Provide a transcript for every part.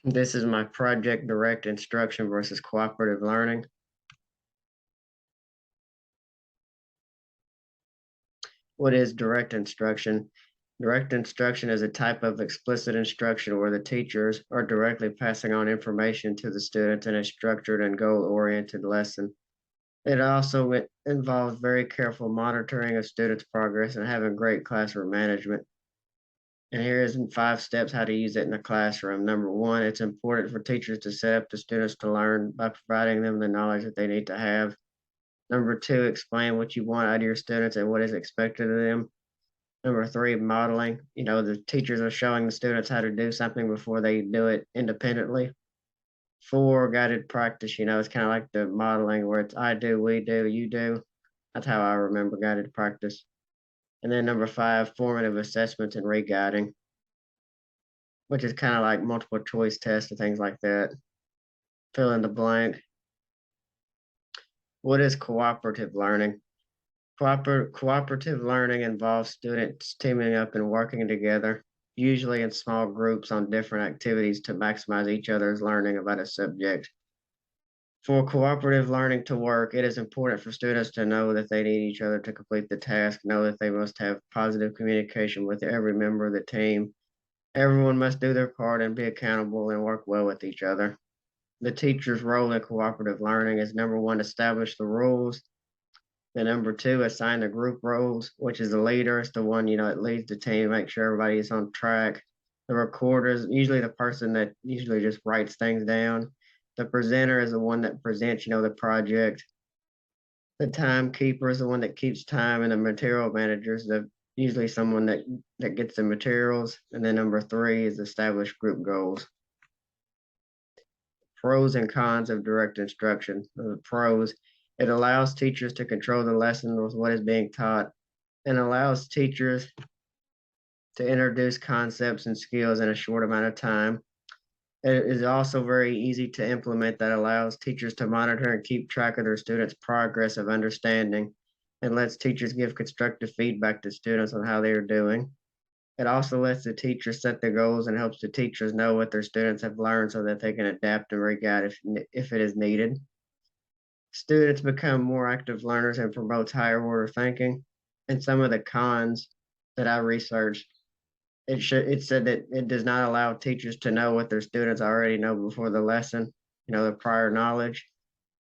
This is my project direct instruction versus cooperative learning. What is direct instruction? Direct instruction is a type of explicit instruction where the teachers are directly passing on information to the students in a structured and goal-oriented lesson. It also involves very careful monitoring of students' progress and having great classroom management. And here is in 5 steps how to use it in the classroom. Number one, it's important for teachers to set up the students to learn by providing them the knowledge that they need to have. Number two, explain what you want out of your students and what is expected of them. Number three, modeling. The teachers are showing the students how to do something before they do it independently. Four, guided practice. It's kind of like the modeling where it's I do, we do, you do. That's how I remember guided practice. And then number five, formative assessments and re-guiding, which is kind of like multiple choice tests and things like that. Fill in the blank. What is cooperative learning? Cooperative learning involves students teaming up and working together, usually in small groups on different activities to maximize each other's learning about a subject. For cooperative learning to work, it is important for students to know that they need each other to complete the task, know that they must have positive communication with every member of the team. Everyone must do their part and be accountable and work well with each other. The teacher's role in cooperative learning is number one, establish the rules. Then number two, assign the group roles, which is the leader. It's the one, that leads the team, make sure everybody is on track. The recorder is usually the person that usually just writes things down. The presenter is the one that presents, the project. The timekeeper is the one that keeps time, and the material manager is usually someone that gets the materials. And then number three is establish group goals. Pros and cons of direct instruction. The pros, it allows teachers to control the lesson with what is being taught and allows teachers to introduce concepts and skills in a short amount of time. It is also very easy to implement that allows teachers to monitor and keep track of their students' progress of understanding and lets teachers give constructive feedback to students on how they are doing. It also lets the teachers set the goals and helps the teachers know what their students have learned so that they can adapt and re-guide if it is needed. Students become more active learners and promotes higher order thinking. And some of the cons that I researched, it said that it does not allow teachers to know what their students already know before the lesson, the prior knowledge.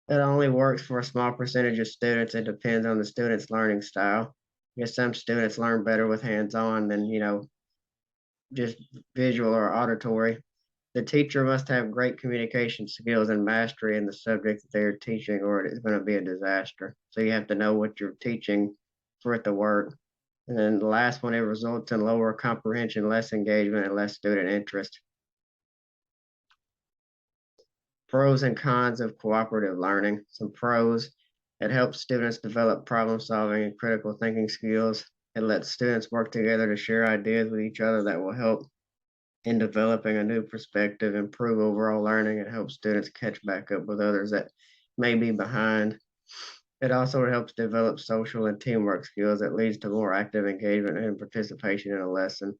It only works for a small percentage of students. It depends on the student's learning style. Because some students learn better with hands-on than, just visual or auditory. The teacher must have great communication skills and mastery in the subject that they are teaching, or it is going to be a disaster. So you have to know what you're teaching for it to work. And then the last one, it results in lower comprehension, less engagement, and less student interest. Pros and cons of cooperative learning. Some pros, it helps students develop problem solving and critical thinking skills. It lets students work together to share ideas with each other that will help in developing a new perspective, improve overall learning, and help students catch back up with others that may be behind. It also helps develop social and teamwork skills that leads to more active engagement and participation in a lesson.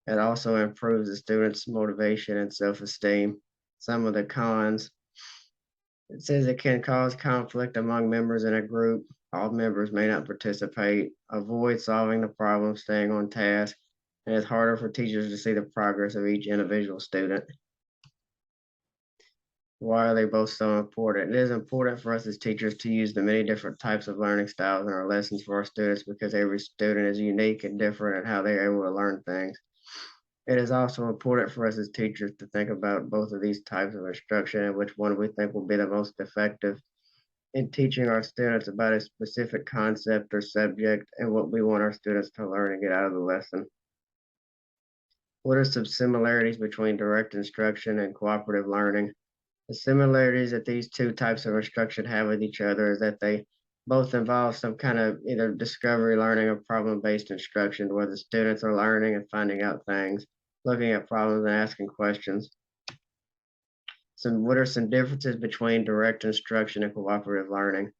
It also improves the students' motivation and self-esteem. Some of the cons, it says it can cause conflict among members in a group. All members may not participate, avoid solving the problem, staying on task, and it's harder for teachers to see the progress of each individual student. Why are they both so important? It is important for us as teachers to use the many different types of learning styles in our lessons for our students because every student is unique and different in how they're able to learn things. It is also important for us as teachers to think about both of these types of instruction and which one we think will be the most effective in teaching our students about a specific concept or subject and what we want our students to learn and get out of the lesson. What are some similarities between direct instruction and cooperative learning? The similarities that these two types of instruction have with each other is that they both involve some kind of either discovery learning or problem-based instruction where the students are learning and finding out things, looking at problems and asking questions. What are some differences between direct instruction and cooperative learning?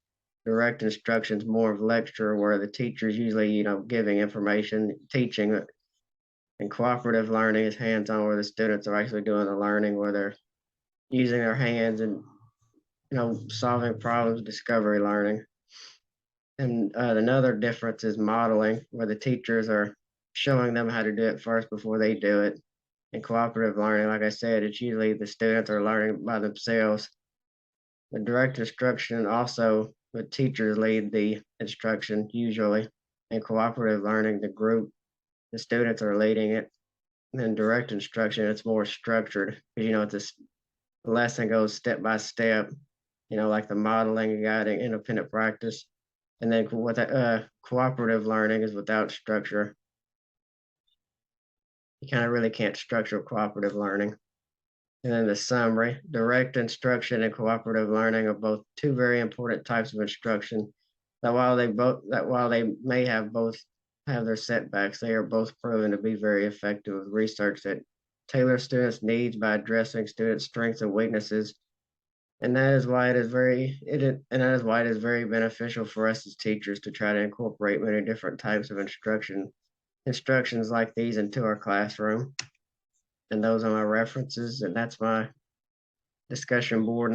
Direct instruction is more of lecture where the teacher is usually, giving information, teaching And cooperative learning is hands-on, where the students are actually doing the learning, where they're using their hands and solving problems, discovery learning. And another difference is modeling, where the teachers are showing them how to do it first before they do it. And cooperative learning, like I said, it's usually the students are learning by themselves. The direct instruction also, the teachers lead the instruction usually. And cooperative learning, the students are leading it. And then direct instruction, it's more structured because it's the lesson goes step by step, like the modeling and guiding, independent practice. And then what cooperative learning is without structure. You kind of really can't structure cooperative learning. And then the summary, direct instruction and cooperative learning are both two very important types of instruction. That while they may have both have their setbacks, they are both proven to be very effective with research that tailor students' needs by addressing students' strengths and weaknesses. And that is why it is very beneficial for us as teachers to try to incorporate many different types of instructions like these into our classroom. And those are my references, and that's my discussion board.